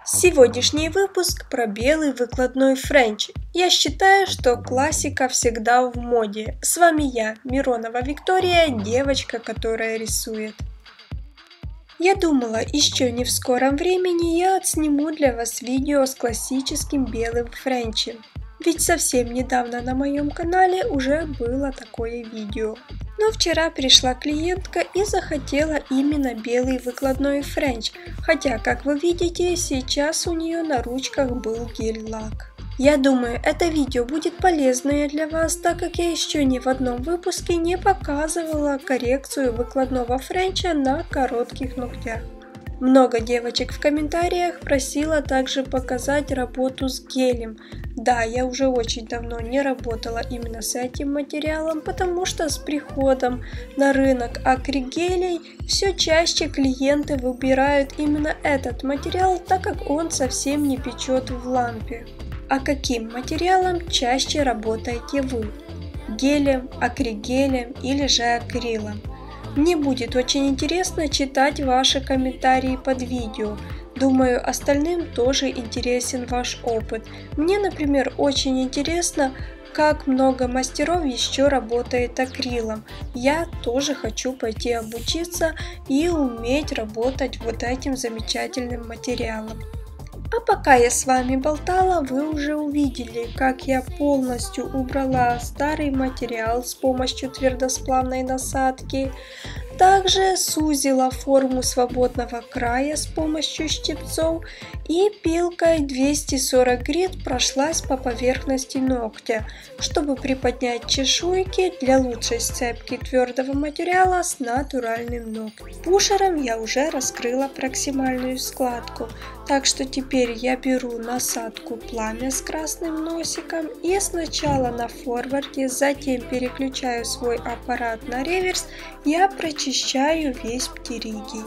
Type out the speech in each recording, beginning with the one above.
Сегодняшний выпуск про белый выкладной френч. Я считаю, что классика всегда в моде. С вами я, Миронова Виктория, девочка, которая рисует. Я думала, еще не в скором времени я отсниму для вас видео с классическим белым френчем. Ведь совсем недавно на моем канале уже было такое видео. Но вчера пришла клиентка и захотела именно белый выкладной френч, хотя, как вы видите, сейчас у нее на ручках был гель-лак. Я думаю, это видео будет полезное для вас, так как я еще ни в одном выпуске не показывала коррекцию выкладного френча на коротких ногтях. Много девочек в комментариях просила также показать работу с гелем. Да, я уже очень давно не работала именно с этим материалом, потому что с приходом на рынок акригелей все чаще клиенты выбирают именно этот материал, так как он совсем не печет в лампе. А каким материалом чаще работаете вы? Гелем, акригелем или же акрилом? Мне будет очень интересно читать ваши комментарии под видео. Думаю, остальным тоже интересен ваш опыт. Мне, например, очень интересно, как много мастеров еще работает акрилом. Я тоже хочу пойти обучиться и уметь работать вот этим замечательным материалом. А пока я с вами болтала, вы уже увидели, как я полностью убрала старый материал с помощью твердосплавной насадки. Также сузила форму свободного края с помощью щипцов и пилкой 240 грит прошлась по поверхности ногтя, чтобы приподнять чешуйки для лучшей сцепки твердого материала с натуральным ногтем. Пушером я уже раскрыла проксимальную складку, так что теперь я беру насадку пламя с красным носиком и сначала на форварде, затем переключаю свой аппарат на реверс, я прочищаю весь птеригий.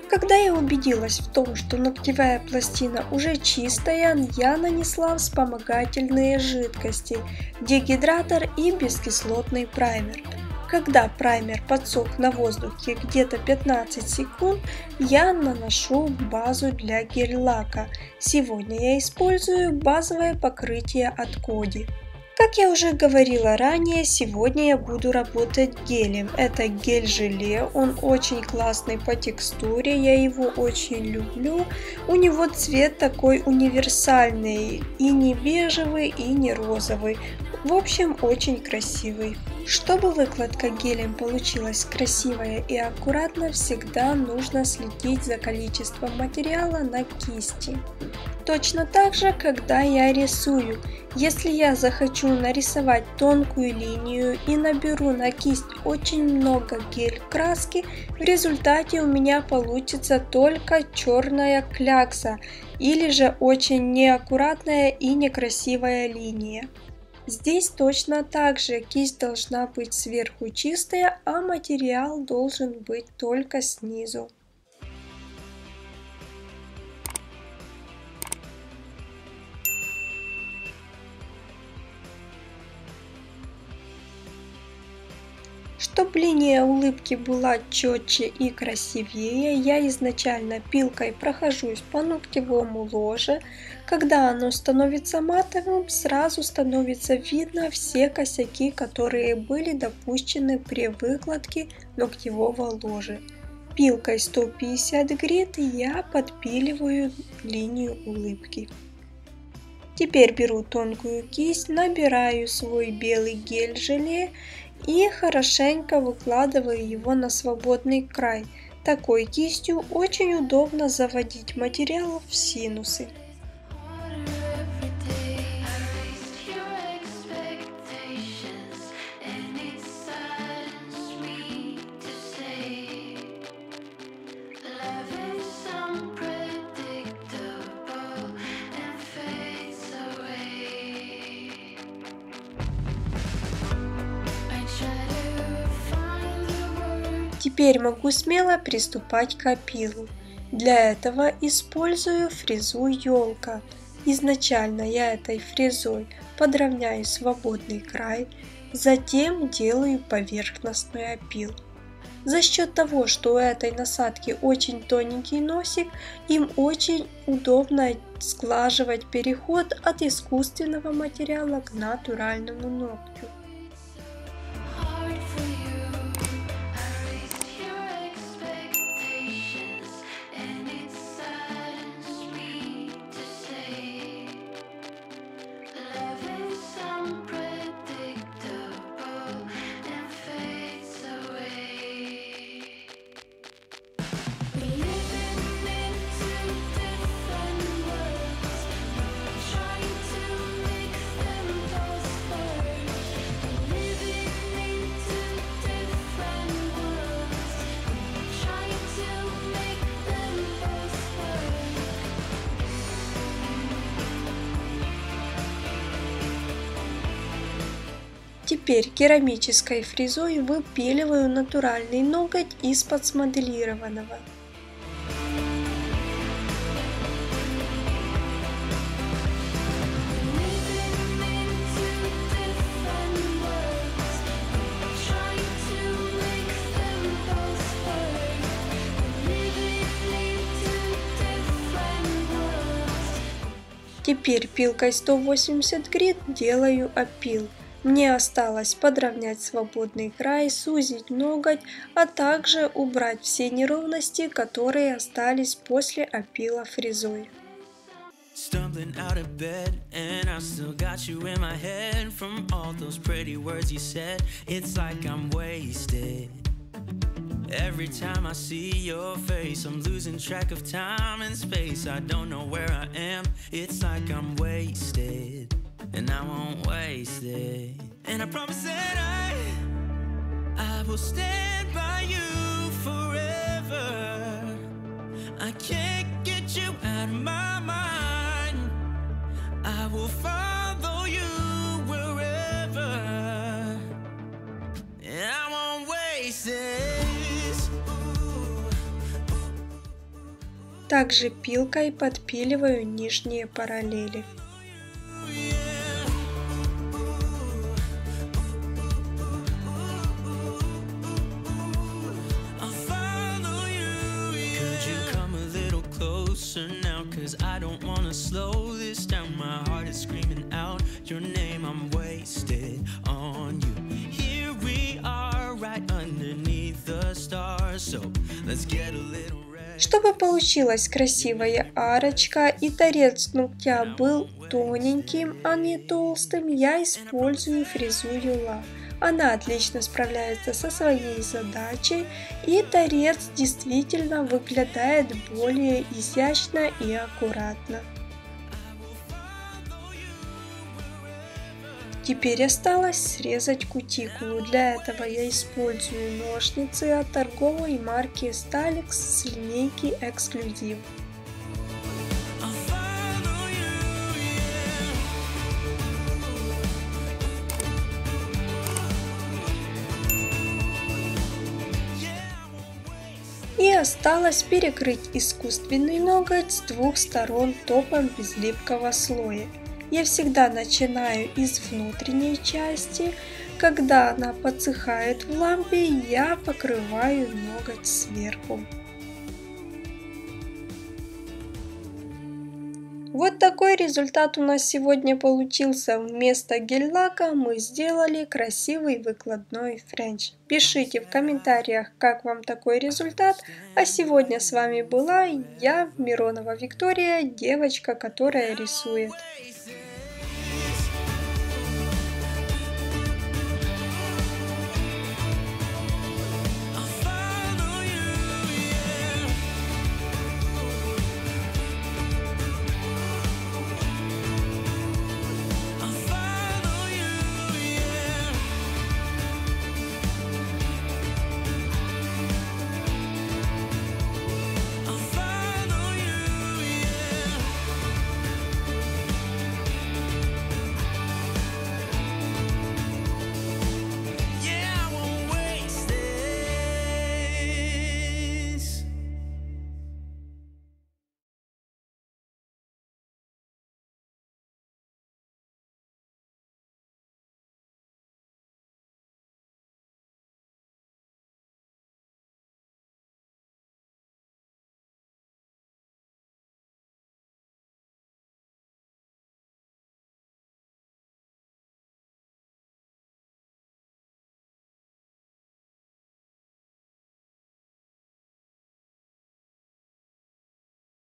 Когда я убедилась в том, что ногтевая пластина уже чистая, я нанесла вспомогательные жидкости, дегидратор и бескислотный праймер. Когда праймер подсох на воздухе где-то 15 секунд, я наношу базу для гель-лака. Сегодня я использую базовое покрытие от Коди. Как я уже говорила ранее, сегодня я буду работать гелем. Это гель-желе, он очень классный по текстуре, я его очень люблю. У него цвет такой универсальный, и не бежевый, и не розовый. В общем, очень красивый. Чтобы выкладка гелем получилась красивая и аккуратно, всегда нужно следить за количеством материала на кисти. Точно так же, когда я рисую. Если я захочу нарисовать тонкую линию и наберу на кисть очень много гель-краски, в результате у меня получится только черная клякса или же очень неаккуратная и некрасивая линия. Здесь точно так же кисть должна быть сверху чистая, а материал должен быть только снизу. Чтобы линия улыбки была четче и красивее, я изначально пилкой прохожусь по ногтевому ложе. Когда оно становится матовым, сразу становится видно все косяки, которые были допущены при выкладке ногтевого ложа. Пилкой 150 грит я подпиливаю линию улыбки. Теперь беру тонкую кисть, набираю свой белый гель-желе и хорошенько выкладываю его на свободный край. Такой кистью очень удобно заводить материал в синусы. Теперь могу смело приступать к опилу. Для этого использую фрезу елка. Изначально я этой фрезой подровняю свободный край, затем делаю поверхностный опил. За счет того, что у этой насадки очень тоненький носик, им очень удобно сглаживать переход от искусственного материала к натуральному ногтю. Теперь керамической фрезой выпиливаю натуральный ноготь из-под смоделированного. Теперь пилкой 180 грит делаю опил. Мне осталось подровнять свободный край, сузить ноготь, а также убрать все неровности, которые остались после опила фрезой. Stumbling out of bed, and I still got you in my head. From all those pretty words you said, it's like I'm wasted. Every time I see your face, I'm losing track of time and space. I don't know where I am, it's like I'm wasted, and I won't waste it. And I promise that I will stand by you forever. I can't get you out of my mind. I will follow you wherever, and I won't waste this. Также пилкой подпиливаю нижние параллели. Now, 'cause I don't wanna slow this down. My heart is screaming out your name. I'm wasted on you. Here we are, right underneath the stars. So let's get a little rest. Чтобы получилась красивая арочка и торец ногтя был тоненьким, а не толстым, я использую фрезу Юла. Она отлично справляется со своей задачей, и торец действительно выглядает более изящно и аккуратно. Теперь осталось срезать кутикулу. Для этого я использую ножницы от торговой марки Stalex с линейки Exclusive. И осталось перекрыть искусственный ноготь с двух сторон топом без липкого слоя. Я всегда начинаю из внутренней части. Когда она подсыхает в лампе, я покрываю ноготь сверху. Вот такой результат у нас сегодня получился. Вместо гель-лака мы сделали красивый выкладной френч. Пишите в комментариях, как вам такой результат. А сегодня с вами была я, Миронова Виктория, девочка, которая рисует.